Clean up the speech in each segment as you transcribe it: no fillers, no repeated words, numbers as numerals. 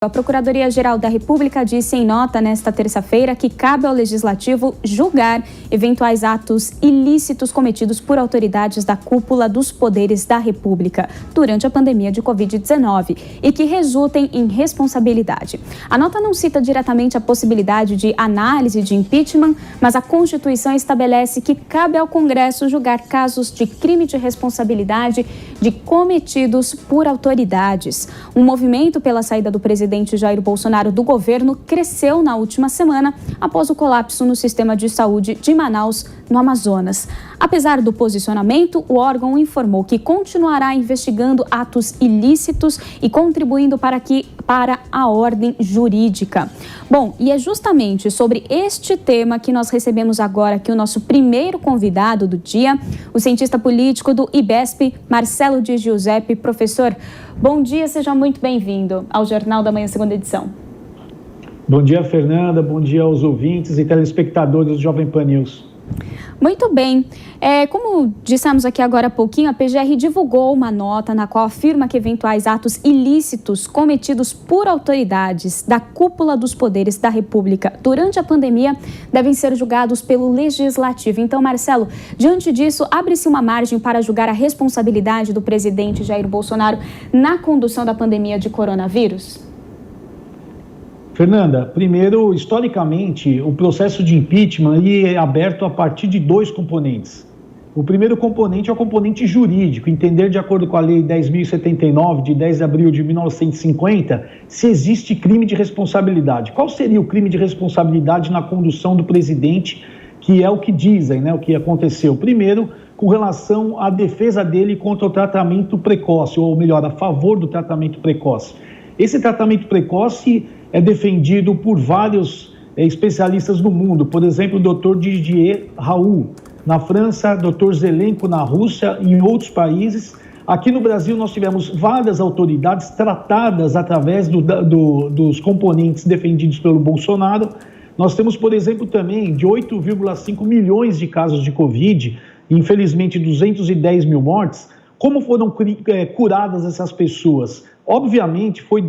A Procuradoria-Geral da República disse em nota nesta terça-feira que cabe ao Legislativo julgar eventuais atos ilícitos cometidos por autoridades da cúpula dos poderes da República durante a pandemia de Covid-19 e que resultem em responsabilidade. A nota não cita diretamente a possibilidade de análise de impeachment, mas a Constituição estabelece que cabe ao Congresso julgar casos de crime de responsabilidade cometidos por autoridades. Um movimento pela saída do presidente Jair Bolsonaro do governo cresceu na última semana após o colapso no sistema de saúde de Manaus, no Amazonas. Apesar do posicionamento, o órgão informou que continuará investigando atos ilícitos e contribuindo para a ordem jurídica. Bom, e é justamente sobre este tema que nós recebemos agora aqui o nosso primeiro convidado do dia, o cientista político do IBESP, Marcelo Di Giuseppe. Professor, bom dia, seja muito bem-vindo ao Jornal da Manhã, segunda edição. Bom dia, Fernanda, bom dia aos ouvintes e telespectadores do Jovem Pan News. Muito bem. Como dissemos aqui agora há pouquinho, a PGR divulgou uma nota na qual afirma que eventuais atos ilícitos cometidos por autoridades da cúpula dos poderes da República durante a pandemia devem ser julgados pelo Legislativo. Então, Marcelo, diante disso, abre-se uma margem para julgar a responsabilidade do presidente Jair Bolsonaro na condução da pandemia de coronavírus? Fernanda, primeiro, historicamente, o processo de impeachment é aberto a partir de dois componentes. O primeiro componente é o componente jurídico, entender de acordo com a Lei 10.079, de 10 de abril de 1950, se existe crime de responsabilidade. Qual seria o crime de responsabilidade na condução do presidente, que é o que dizem, né, o que aconteceu? Primeiro, com relação à defesa dele contra o tratamento precoce, ou melhor, a favor do tratamento precoce. Esse tratamento precoce é defendido por vários especialistas no mundo, por exemplo, o Dr. Didier Raoult, na França, Dr. Zelenko, na Rússia e em outros países. Aqui no Brasil nós tivemos várias autoridades tratadas através dos componentes defendidos pelo Bolsonaro. Nós temos, por exemplo, também de 8,5 milhões de casos de Covid, infelizmente 210 mil mortes. Como foram curadas essas pessoas? Obviamente foi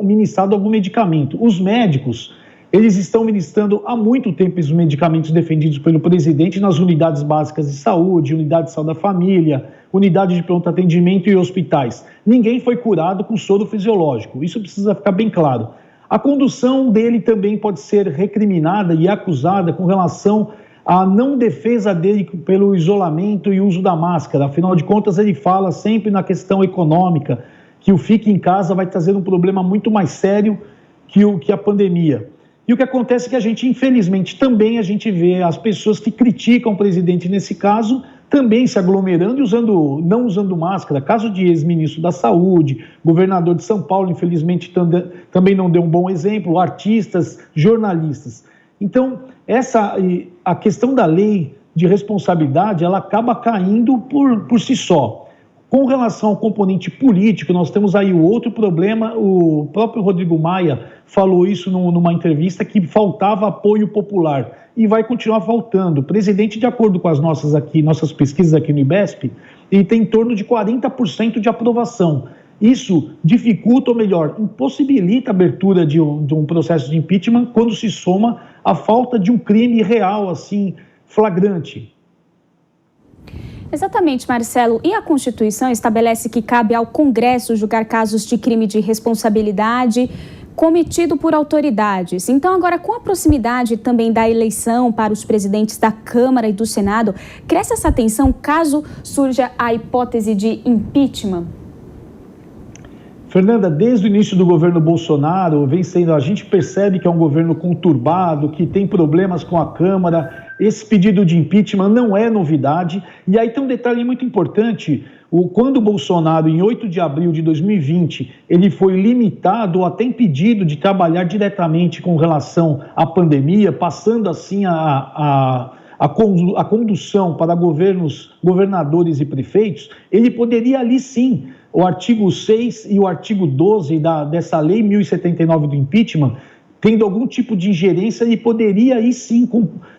ministrado algum medicamento. Os médicos, eles estão ministrando há muito tempo esses medicamentos defendidos pelo presidente nas unidades básicas de saúde, unidade de saúde da família, unidade de pronto atendimento e hospitais. Ninguém foi curado com soro fisiológico, isso precisa ficar bem claro. A condução dele também pode ser recriminada e acusada com relação à não defesa dele pelo isolamento e uso da máscara. Afinal de contas, ele fala sempre na questão econômica, que o fique em casa vai trazer um problema muito mais sério que a pandemia. E o que acontece é que infelizmente, também a gente vê as pessoas que criticam o presidente nesse caso, também se aglomerando e não usando máscara. Caso de ex-ministro da Saúde, governador de São Paulo, infelizmente também não deu um bom exemplo, artistas, jornalistas. Então, a questão da lei de responsabilidade, ela acaba caindo por si só. Com relação ao componente político, nós temos aí o outro problema, o próprio Rodrigo Maia falou isso numa entrevista, que faltava apoio popular e vai continuar faltando. O presidente, de acordo com as nossas pesquisas aqui no IBESP, ele tem em torno de 40% de aprovação. Isso dificulta, ou melhor, impossibilita a abertura de um processo de impeachment quando se soma a falta de um crime real, assim, flagrante. Exatamente, Marcelo. E a Constituição estabelece que cabe ao Congresso julgar casos de crime de responsabilidade cometido por autoridades. Então, agora, com a proximidade também da eleição para os presidentes da Câmara e do Senado, cresce essa tensão caso surja a hipótese de impeachment? Fernanda, desde o início do governo Bolsonaro, a gente percebe que é um governo conturbado, que tem problemas com a Câmara. Esse pedido de impeachment não é novidade. E aí tem um detalhe muito importante: quando o Bolsonaro, em 8 de abril de 2020, ele foi limitado ou até impedido de trabalhar diretamente com relação à pandemia, passando assim a condução para governadores e prefeitos, ele poderia ali sim, o artigo 6 e o artigo 12 dessa lei 1079 do impeachment, tendo algum tipo de ingerência, ele poderia aí sim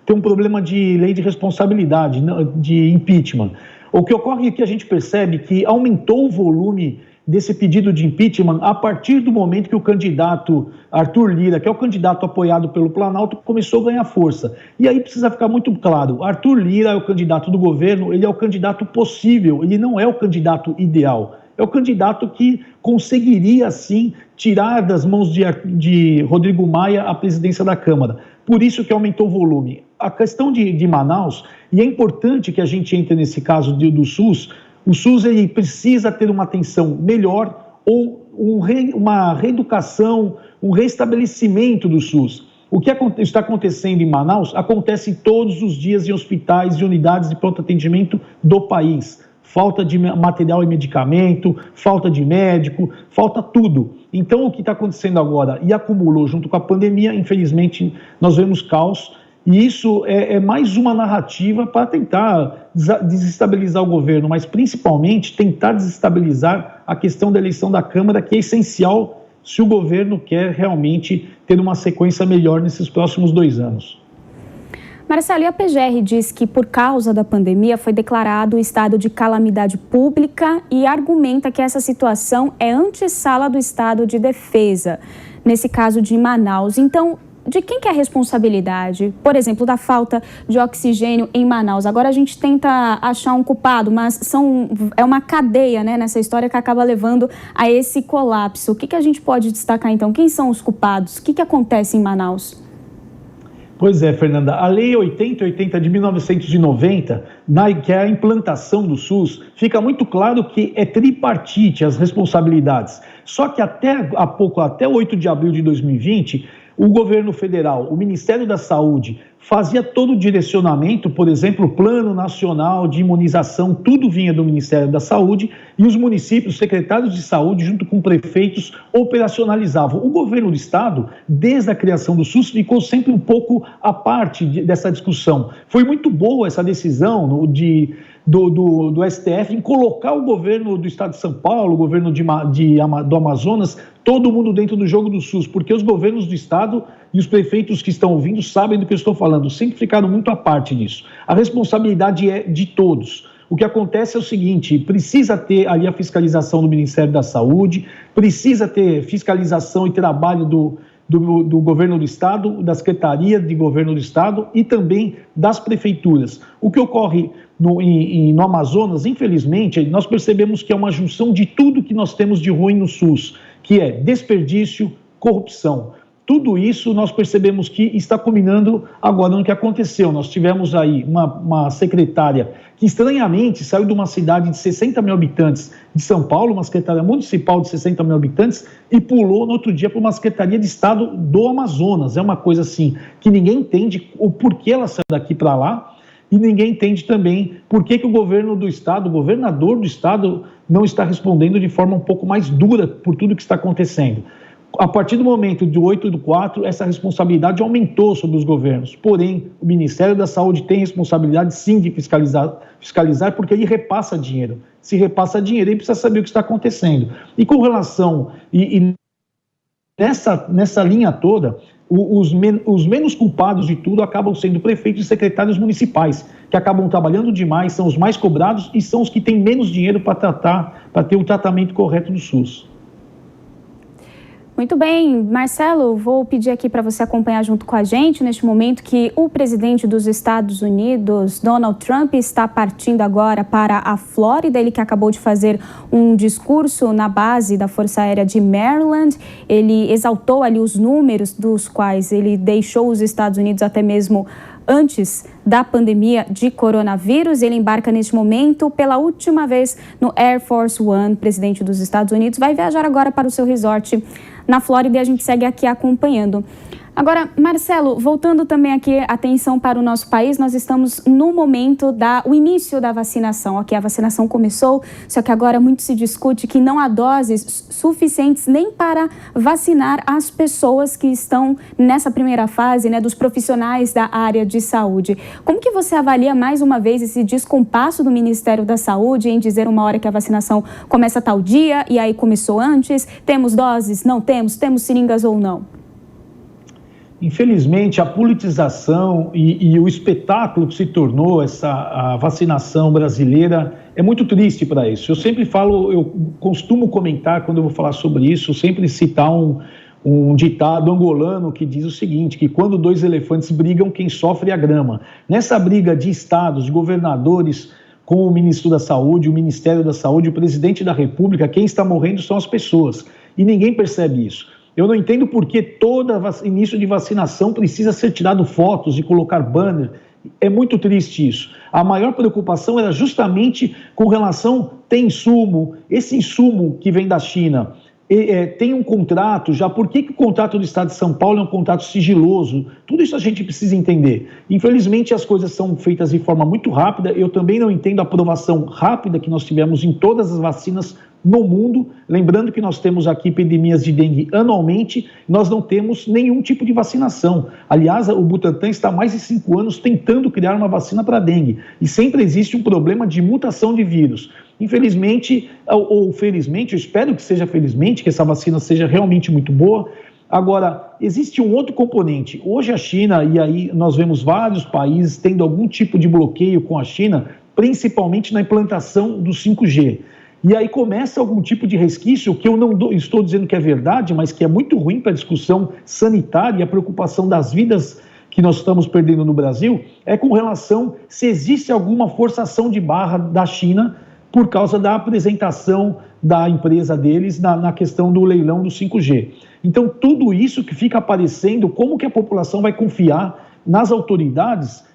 ter um problema de lei de responsabilidade, de impeachment. O que ocorre é que a gente percebe que aumentou o volume desse pedido de impeachment a partir do momento que o candidato Arthur Lira, que é o candidato apoiado pelo Planalto, começou a ganhar força. E aí precisa ficar muito claro, Arthur Lira é o candidato do governo, ele é o candidato possível, ele não é o candidato ideal. É o candidato que conseguiria, sim, tirar das mãos de Rodrigo Maia a presidência da Câmara. Por isso que aumentou o volume. A questão de Manaus, e é importante que a gente entre nesse caso do SUS, o SUS ele precisa ter uma atenção melhor ou uma reeducação, um restabelecimento do SUS. O que está acontecendo em Manaus acontece todos os dias em hospitais e unidades de pronto atendimento do país. Falta de material e medicamento, falta de médico, falta tudo. Então, o que está acontecendo agora e acumulou junto com a pandemia, infelizmente, nós vemos caos. E isso é mais uma narrativa para tentar desestabilizar o governo, mas principalmente tentar desestabilizar a questão da eleição da Câmara, que é essencial se o governo quer realmente ter uma sequência melhor nesses próximos 2 anos. Marcelo, e a PGR diz que por causa da pandemia foi declarado o estado de calamidade pública e argumenta que essa situação é antessala do estado de defesa, nesse caso de Manaus. Então, de quem que é a responsabilidade, por exemplo, da falta de oxigênio em Manaus? Agora a gente tenta achar um culpado, mas é uma cadeia, né, nessa história que acaba levando a esse colapso. O que a gente pode destacar então? Quem são os culpados? O que acontece em Manaus? Pois é, Fernanda, a Lei 8080 de 1990, que é a implantação do SUS, fica muito claro que é tripartite as responsabilidades. Só que até 8 de abril de 2020, o governo federal, o Ministério da Saúde, fazia todo o direcionamento, por exemplo, o Plano Nacional de Imunização, tudo vinha do Ministério da Saúde, e os municípios, secretários de saúde, junto com prefeitos, operacionalizavam. O governo do estado, desde a criação do SUS, ficou sempre um pouco à parte dessa discussão. Foi muito boa essa decisão do STF em colocar o governo do estado de São Paulo, o governo do Amazonas, todo mundo dentro do jogo do SUS, porque os governos do estado e os prefeitos que estão ouvindo sabem do que eu estou falando, sempre ficaram muito à parte disso. A responsabilidade é de todos. O que acontece é o seguinte, precisa ter ali a fiscalização do Ministério da Saúde, precisa ter fiscalização e trabalho do governo do estado, da Secretaria de Governo do Estado e também das prefeituras. O que ocorre no Amazonas, infelizmente, nós percebemos que é uma junção de tudo que nós temos de ruim no SUS, que é desperdício, corrupção. Tudo isso nós percebemos que está culminando agora no que aconteceu. Nós tivemos aí uma secretária que estranhamente saiu de uma cidade de 60 mil habitantes de São Paulo, uma secretária municipal de 60 mil habitantes, e pulou no outro dia para uma secretaria de Estado do Amazonas. É uma coisa assim que ninguém entende o porquê ela saiu daqui para lá e ninguém entende também por que o governo do Estado, o governador do Estado, não está respondendo de forma um pouco mais dura por tudo que está acontecendo. A partir do momento de 8/4, essa responsabilidade aumentou sobre os governos. Porém, o Ministério da Saúde tem responsabilidade, sim, de fiscalizar porque ele repassa dinheiro. Se repassa dinheiro, ele precisa saber o que está acontecendo. E com relação... Nessa linha toda, os menos culpados de tudo acabam sendo prefeitos e secretários municipais, que acabam trabalhando demais, são os mais cobrados e são os que têm menos dinheiro para ter o tratamento correto do SUS. Muito bem, Marcelo, vou pedir aqui para você acompanhar junto com a gente neste momento que o presidente dos Estados Unidos, Donald Trump, está partindo agora para a Flórida. Ele que acabou de fazer um discurso na base da Força Aérea de Maryland. Ele exaltou ali os números dos quais ele deixou os Estados Unidos até mesmo antes da pandemia de coronavírus. Ele embarca neste momento pela última vez no Air Force One. O presidente dos Estados Unidos vai viajar agora para o seu resort na Flórida e a gente segue aqui acompanhando. Agora, Marcelo, voltando também aqui a atenção para o nosso país, nós estamos no momento o início da vacinação. Ok, a vacinação começou, só que agora muito se discute que não há doses suficientes nem para vacinar as pessoas que estão nessa primeira fase, né, dos profissionais da área de saúde. Como que você avalia mais uma vez esse descompasso do Ministério da Saúde em dizer uma hora que a vacinação começa tal dia e aí começou antes? Temos doses? Não temos? Temos seringas ou não? Infelizmente, a politização e o espetáculo que se tornou a vacinação brasileira é muito triste para isso. Eu sempre falo, eu costumo comentar quando eu vou falar sobre isso, sempre citar um ditado angolano que diz o seguinte, que quando dois elefantes brigam, quem sofre é a grama. Nessa briga de estados, de governadores com o ministro da Saúde, o Ministério da Saúde, o presidente da República, quem está morrendo são as pessoas. E ninguém percebe isso. Eu não entendo por que todo início de vacinação precisa ser tirado fotos e colocar banner. É muito triste isso. A maior preocupação era justamente com relação, tem insumo, esse insumo que vem da China, tem um contrato já. Por que o contrato do Estado de São Paulo é um contrato sigiloso? Tudo isso a gente precisa entender. Infelizmente, as coisas são feitas de forma muito rápida. Eu também não entendo a aprovação rápida que nós tivemos em todas as vacinas no mundo. Lembrando que nós temos aqui epidemias de dengue anualmente, nós não temos nenhum tipo de vacinação. Aliás, o Butantan está há mais de 5 anos tentando criar uma vacina para dengue. E sempre existe um problema de mutação de vírus. Infelizmente, ou felizmente, eu espero que seja felizmente, que essa vacina seja realmente muito boa. Agora, existe um outro componente. Hoje a China, e aí nós vemos vários países tendo algum tipo de bloqueio com a China, principalmente na implantação do 5G. E aí começa algum tipo de resquício, que eu não estou dizendo que é verdade, mas que é muito ruim para a discussão sanitária e a preocupação das vidas que nós estamos perdendo no Brasil, é com relação se existe alguma forçação de barra da China por causa da apresentação da empresa deles na questão do leilão do 5G. Então, tudo isso que fica aparecendo, como que a população vai confiar nas autoridades,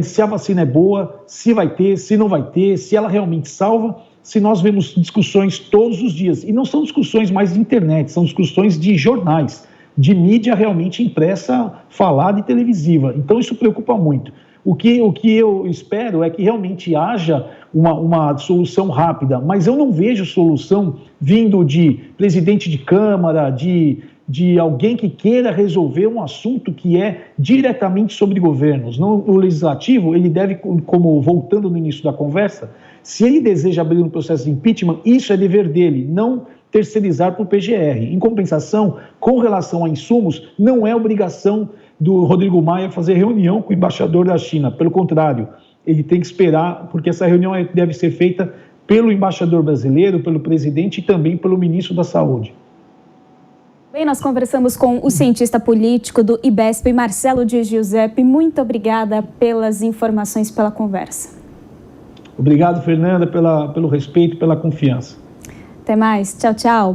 se a vacina é boa, se vai ter, se não vai ter, se ela realmente salva, se nós vemos discussões todos os dias. E não são discussões mais de internet, são discussões de jornais, de mídia realmente impressa, falada e televisiva. Então, isso preocupa muito. O que eu espero é que realmente haja uma solução rápida, mas eu não vejo solução vindo de presidente de Câmara, de alguém que queira resolver um assunto que é diretamente sobre governos. O Legislativo, ele deve, como voltando no início da conversa, se ele deseja abrir um processo de impeachment, isso é dever dele, não terceirizar para o PGR. Em compensação, com relação a insumos, não é obrigação do Rodrigo Maia fazer reunião com o embaixador da China. Pelo contrário, ele tem que esperar, porque essa reunião deve ser feita pelo embaixador brasileiro, pelo presidente e também pelo ministro da Saúde. Bem, nós conversamos com o cientista político do IBESP, Marcelo de Giuseppe. Muito obrigada pelas informações, pela conversa. Obrigado, Fernanda, pelo respeito e pela confiança. Até mais. Tchau, tchau.